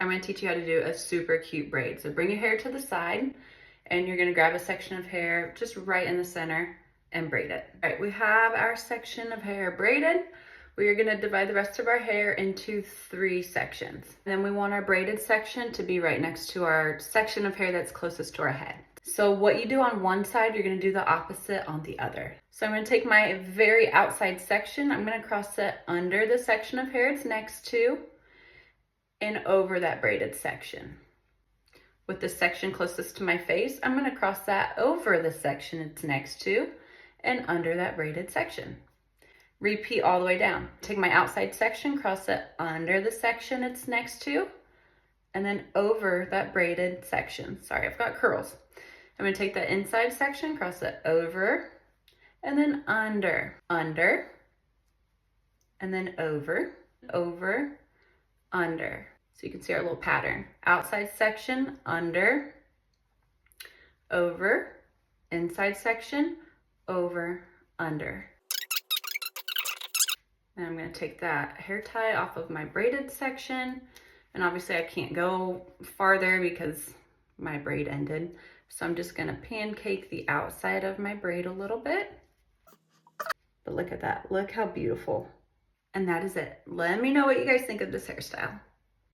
I'm gonna teach you how to do a super cute braid. So bring your hair to the side and you're gonna grab a section of hair just right in the center and braid it. All right, we have our section of hair braided. We are gonna divide the rest of our hair into 3 sections. Then we want our braided section to be right next to our section of hair that's closest to our head. So what you do on one side, you're gonna do the opposite on the other. So I'm gonna take my very outside section, I'm gonna cross it under the section of hair it's next to and over that braided section. With the section closest to my face, I'm gonna cross that over the section it's next to and under that braided section. Repeat all the way down. Take my outside section, cross it under the section it's next to, and then over that braided section. Sorry, I've got curls. I'm gonna take that inside section, cross it over, and then under, under, and then over, over, under. So you can see our little pattern. Outside section, under, over, inside section, over, under. And I'm gonna take that hair tie off of my braided section. And obviously I can't go farther because my braid ended. So I'm just gonna pancake the outside of my braid a little bit. But look at that, look how beautiful. And that is it. Let me know what you guys think of this hairstyle.